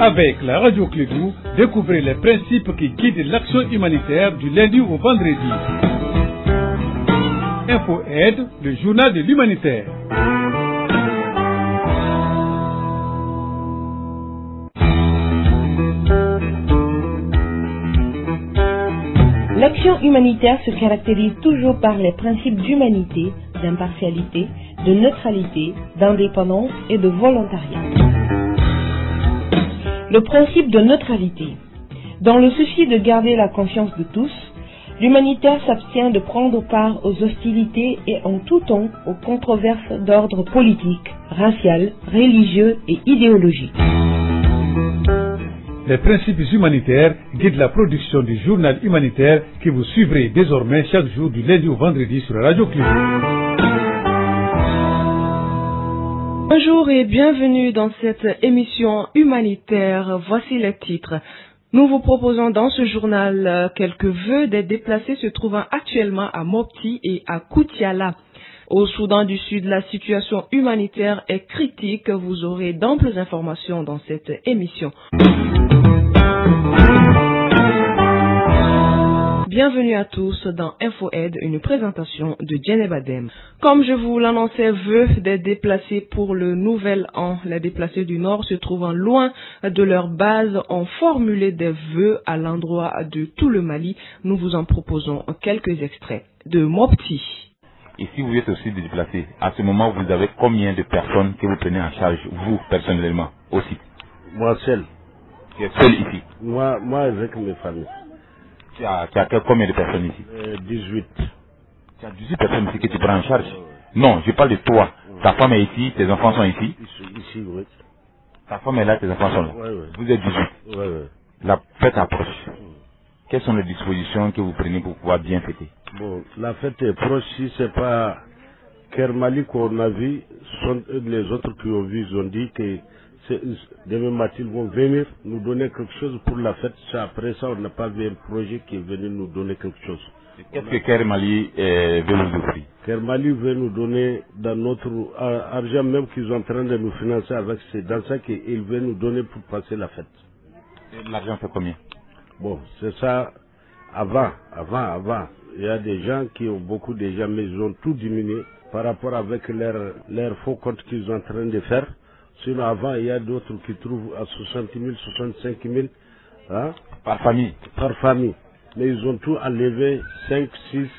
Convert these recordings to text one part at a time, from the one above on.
Avec la radio Clébou, découvrez les principes qui guident l'action humanitaire du lundi au vendredi. Info Aide, le journal de l'humanitaire. L'action humanitaire se caractérise toujours par les principes d'humanité, d'impartialité, de neutralité, d'indépendance et de volontariat. Le principe de neutralité. Dans le souci de garder la confiance de tous, l'humanitaire s'abstient de prendre part aux hostilités et en tout temps aux controverses d'ordre politique, racial, religieux et idéologique. Les principes humanitaires guident la production du journal humanitaire que vous suivrez désormais chaque jour du lundi au vendredi sur la radio Clébou. Bonjour et bienvenue dans cette émission humanitaire. Voici les titres. Nous vous proposons dans ce journal quelques vœux des déplacés se trouvant actuellement à Mopti et à Koutiala. Au Soudan du Sud, la situation humanitaire est critique. Vous aurez d'amples informations dans cette émission. Bienvenue à tous dans Info Aide, une présentation de Djenné Badem. Comme je vous l'annonçais, vœux des déplacés pour le nouvel an. Les déplacés du Nord se trouvant loin de leur base ont formulé des vœux à l'endroit de tout le Mali. Nous vous en proposons quelques extraits de Mopti. Et si vous êtes aussi déplacé, à ce moment, vous avez combien de personnes que vous prenez en charge, vous, personnellement, aussi? Moi seul. Tu es seul ici? Moi avec mes familles. Tu as combien de personnes ici? 18. Tu as 18 personnes ici que tu prends en charge? Non, je parle de toi. Ta femme est ici, tes enfants sont ici? Ici, oui. Ta femme est là, tes enfants sont là? Oui. Vous êtes 18? Oui. La fête approche. Quelles sont les dispositions que vous prenez pour pouvoir bien fêter? Bon, la fête est proche. Si c'est pas Kermali qu'on a vu, sont les autres qui ont vu, ils ont dit que demain matin ils vont venir nous donner quelque chose pour la fête. Après ça, on n'a pas vu un projet qui est venu nous donner quelque chose. Qu'est-ce que Kermali veut nous offrir? Kermali veut nous donner dans notre argent même qu'ils sont en train de nous financer avec, c'est dans ça qu'ils veulent nous donner pour passer la fête. L'argent fait combien? Bon, c'est ça, avant. Il y a des gens qui ont beaucoup déjà, mais ils ont tout diminué par rapport avec leur faux compte qu'ils sont en train de faire. Sinon, avant, il y a d'autres qui trouvent à 60 000, 65 000. Hein? Par famille? Par famille. Mais ils ont tout enlevé, 5, 6,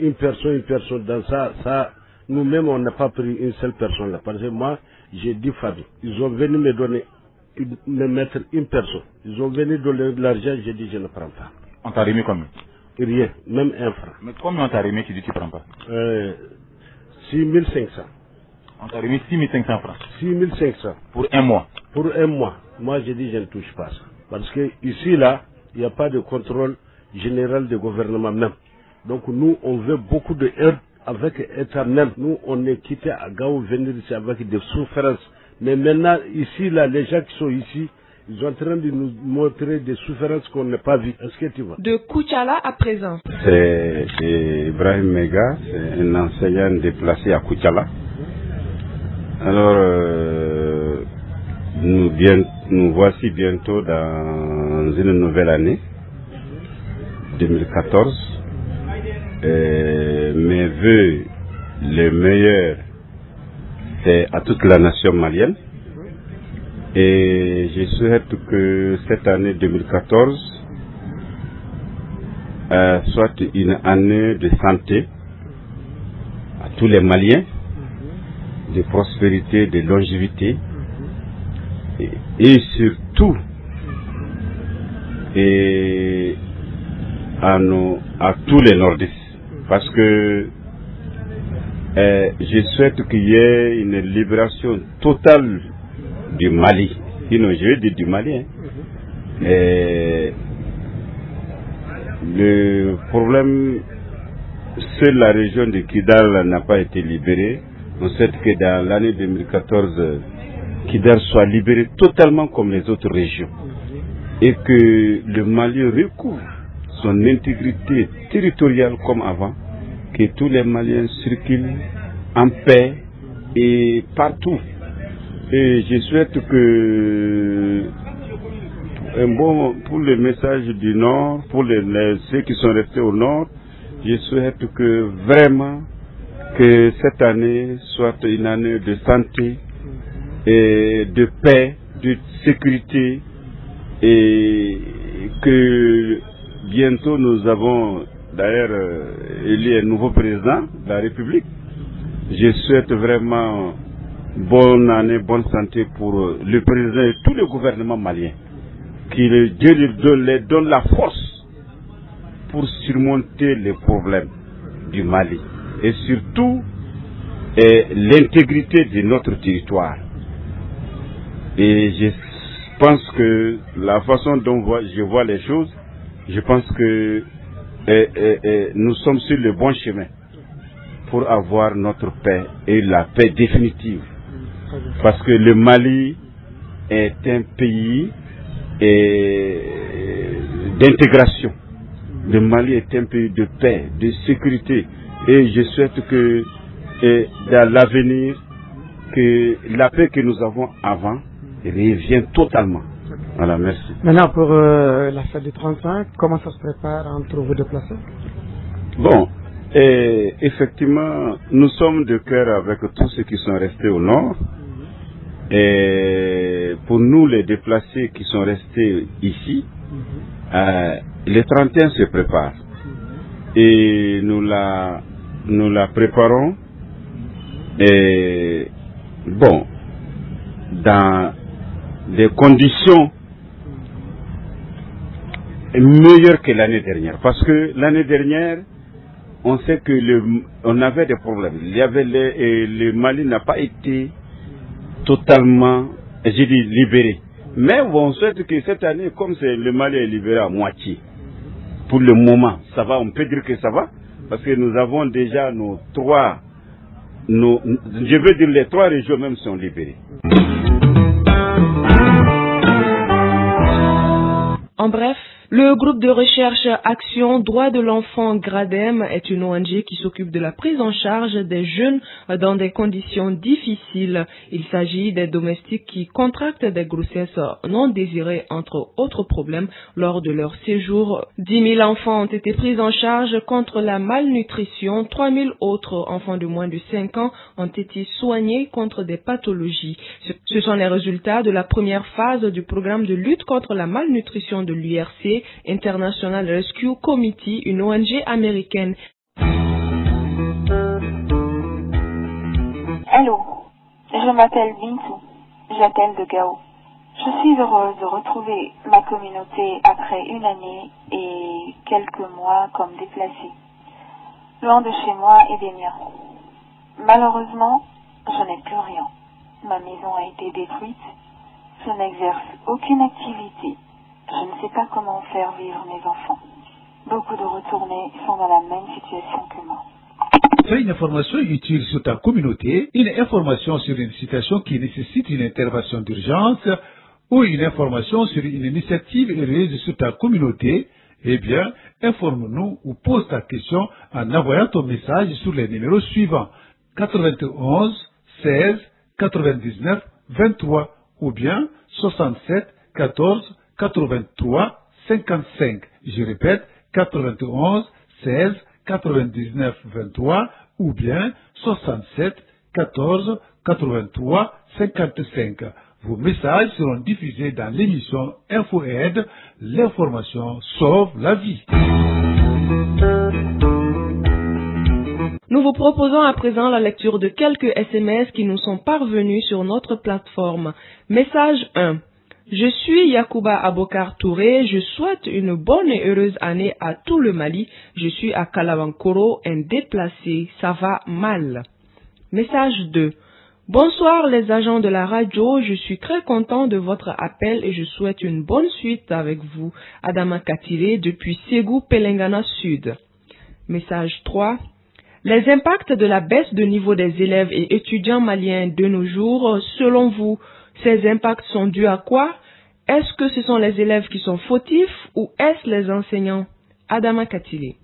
une personne. Dans ça, nous-mêmes, on n'a pas pris une seule personne là. Parce que moi, j'ai 10 familles. Ils ont venu me donner, me mettre une personne. Ils ont venu donner de l'argent, j'ai dit, je ne prends pas. On t'a remis combien? Rien, même un franc. Mais combien on t'a remis, tu dis tu prends pas? 6 500. On t'a remis 6 500 francs. 6 500. Pour un mois? Pour un mois. Moi, j'ai dit, je ne touche pas ça. Parce que ici, là, il n'y a pas de contrôle général du gouvernement même. Donc, nous, on veut beaucoup d'aide avec éternel. Nous, on est quitté à Gao venir ici avec des souffrances. Mais maintenant, ici, là, les gens qui sont ici, ils sont en train de nous montrer des souffrances qu'on n'a pas vues. Est-ce que tu vois? De Koutiala à présent. C'est Ibrahim Mega, c'est un enseignant déplacé à Koutiala. Alors, nous voici bientôt dans une nouvelle année, 2014. Mes vœux les meilleurs, c'est à toute la nation malienne. Et je souhaite que cette année 2014 soit une année de santé à tous les Maliens, de prospérité, de longévité, et surtout à tous les nordistes, parce que je souhaite qu'il y ait une libération totale du Mali, sinon je vais dire du Mali. Le problème, seule la région de Kidal n'a pas été libérée. On souhaite que dans l'année 2014, Kidal soit libéré totalement comme les autres régions. Et que le Mali recouvre son intégrité territoriale comme avant. Que tous les Maliens circulent en paix et partout. Et je souhaite que, pour les messages du Nord, pour ceux qui sont restés au Nord, je souhaite que vraiment que cette année soit une année de santé et de paix, de sécurité, et que bientôt nous avons d'ailleurs élu un nouveau président de la République. Je souhaite vraiment bonne année, bonne santé pour le président et tout le gouvernement malien. Que Dieu leur donne la force pour surmonter les problèmes du Mali. Et surtout, l'intégrité de notre territoire. Et je pense que la façon dont je vois les choses, je pense que nous sommes sur le bon chemin pour avoir notre paix et la paix définitive. Parce que le Mali est un pays d'intégration. Le Mali est un pays de paix, de sécurité. Et je souhaite que dans l'avenir, que la paix que nous avons avant revienne totalement. Voilà, merci. Maintenant, pour la fête du 35, comment ça se prépare entre vous déplacés? Bon, effectivement, nous sommes de cœur avec tous ceux qui sont restés au nord. Et pour nous, les déplacés qui sont restés ici, le 31 se prépare. Et nous la préparons. Et bon, dans des conditions meilleures que l'année dernière. Parce que l'année dernière, on sait que on avait des problèmes. Le Mali n'a pas été totalement, j'ai dit, libéré. Mais on souhaite que cette année, comme le Mali est libéré à moitié, pour le moment, ça va, on peut dire que ça va, parce que nous avons déjà je veux dire les 3 régions même sont libérées. En bref, le groupe de recherche Action Droits de l'Enfant GRADEM est une ONG qui s'occupe de la prise en charge des jeunes dans des conditions difficiles. Il s'agit des domestiques qui contractent des grossesses non désirées, entre autres problèmes, lors de leur séjour. 10 000 enfants ont été pris en charge contre la malnutrition. 3 000 autres enfants de moins de 5 ans ont été soignés contre des pathologies. Ce sont les résultats de la première phase du programme de lutte contre la malnutrition de l'URC, International Rescue Committee, une ONG américaine. Allô, je m'appelle Bintou, j'appelle de Gao. Je suis heureuse de retrouver ma communauté après une année et quelques mois comme déplacée, loin de chez moi et des miens. Malheureusement, je n'ai plus rien. Ma maison a été détruite, je n'exerce aucune activité. Je ne sais pas comment faire vivre mes enfants. Beaucoup de retournés sont dans la même situation que moi. Fais une information utile sur ta communauté, une information sur une situation qui nécessite une intervention d'urgence ou une information sur une initiative heureuse sur ta communauté, eh bien, informe-nous ou pose ta question en envoyant ton message sur les numéros suivants 91 16 99 23 ou bien 67 14 83 55. Je répète, 91 16 99 23 ou bien 67 14 83 55. Vos messages seront diffusés dans l'émission Info Aide. L'information sauve la vie. Nous vous proposons à présent la lecture de quelques SMS qui nous sont parvenus sur notre plateforme. Message 1. Je suis Yacouba Abokar Touré, je souhaite une bonne et heureuse année à tout le Mali. Je suis à Kalabankoro, un déplacé, ça va mal. Message 2. Bonsoir les agents de la radio, je suis très content de votre appel et je souhaite une bonne suite avec vous. Adama Katile depuis Ségou, Pelengana Sud. Message 3. Les impacts de la baisse de niveau des élèves et étudiants maliens de nos jours, selon vous, ces impacts sont dus à quoi? Est-ce que ce sont les élèves qui sont fautifs ou est-ce les enseignants? Adama Katile.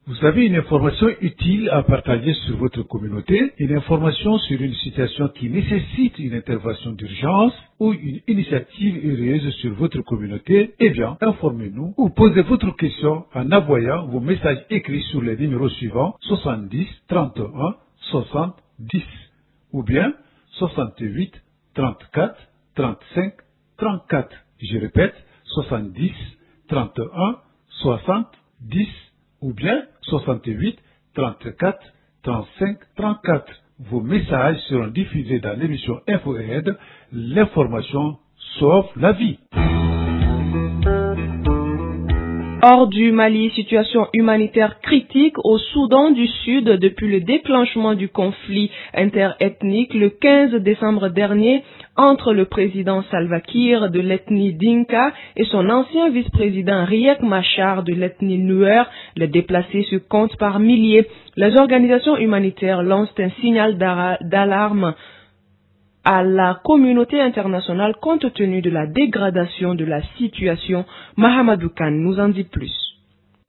Vous Vous avez une information utile à partager sur votre communauté, une information sur une situation qui nécessite une intervention d'urgence ou une initiative heureuse sur votre communauté, eh bien, informez-nous ou posez votre question en envoyant vos messages écrits sur les numéros suivants 70 31 60 10 ou bien 68 34 35 34. Je répète, 70 31 60 10 ou bien 68 34 35 34. Vos messages seront diffusés dans l'émission InfoAide. L'information sauve la vie. Hors du Mali, situation humanitaire critique au Soudan du Sud depuis le déclenchement du conflit interethnique le 15 décembre dernier entre le président Salva Kiir de l'ethnie Dinka et son ancien vice-président Riek Machar de l'ethnie Nuer. Les déplacés se comptent par milliers. Les organisations humanitaires lancent un signal d'alarme à la communauté internationale compte tenu de la dégradation de la situation. Mahamadou Khan nous en dit plus.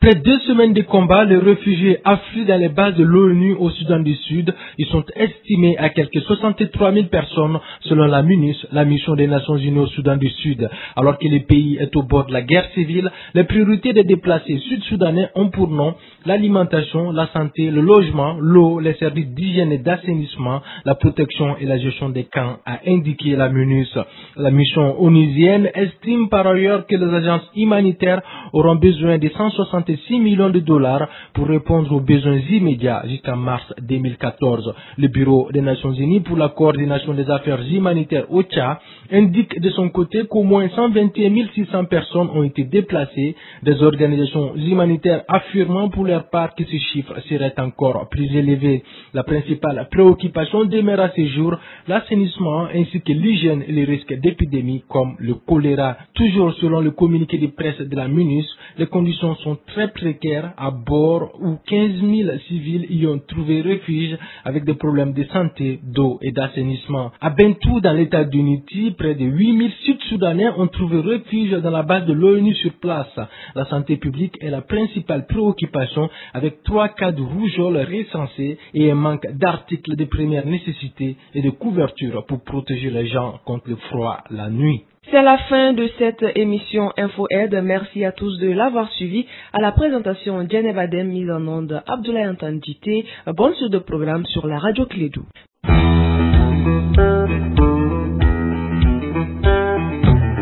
Après 2 semaines de combat, les réfugiés affluent dans les bases de l'ONU au Soudan du Sud. Ils sont estimés à quelques 63 000 personnes selon la MINUS, la mission des Nations Unies au Soudan du Sud. Alors que le pays est au bord de la guerre civile, les priorités des déplacés sud-soudanais ont pour nom l'alimentation, la santé, le logement, l'eau, les services d'hygiène et d'assainissement, la protection et la gestion des camps, a indiqué la MINUS. La mission onusienne estime par ailleurs que les agences humanitaires auront besoin de 166 millions de dollars pour répondre aux besoins immédiats jusqu'en mars 2014. Le Bureau des Nations Unies pour la coordination des affaires humanitaires OCHA indique de son côté qu'au moins 121 600 personnes ont été déplacées. Des organisations humanitaires affirmant pour leur part que ce chiffre serait encore plus élevé. La principale préoccupation demeure à ce jour l'assainissement ainsi que l'hygiène et les risques d'épidémies comme le choléra. Toujours selon le communiqué de presse de la MINUS, les conditions sont très précaires à bord où 15 000 civils y ont trouvé refuge avec des problèmes de santé, d'eau et d'assainissement. À Bentou, dans l'état d'Unity, près de 8 000 Sud-Soudanais ont trouvé refuge dans la base de l'ONU sur place. La santé publique est la principale préoccupation avec 3 cas de rougeole recensés et un manque d'articles de première nécessité et de couverture pour protéger les gens contre le froid la nuit. C'est la fin de cette émission InfoAide. Merci à tous de l'avoir suivi. À la présentation, Djeneb Adem, mise en onde, Abdoulaye Antandjité. Bonne suite de programme sur la radio Clédou.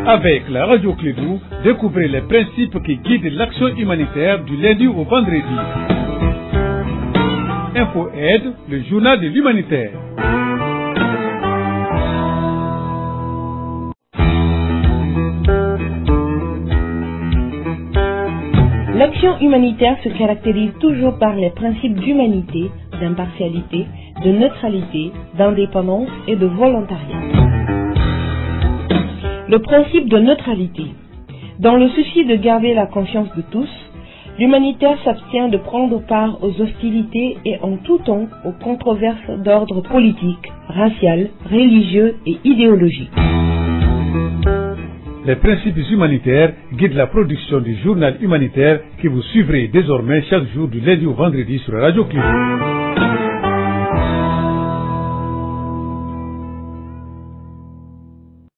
Avec la radio Clédou, découvrez les principes qui guident l'action humanitaire du lundi au vendredi. InfoAide, le journal de l'humanitaire. L'action humanitaire se caractérise toujours par les principes d'humanité, d'impartialité, de neutralité, d'indépendance et de volontariat. Le principe de neutralité. Dans le souci de garder la confiance de tous, l'humanitaire s'abstient de prendre part aux hostilités et en tout temps aux controverses d'ordre politique, racial, religieux et idéologique. Les principes humanitaires guident la production du journal humanitaire que vous suivrez désormais chaque jour du lundi au vendredi sur Radio Clédou.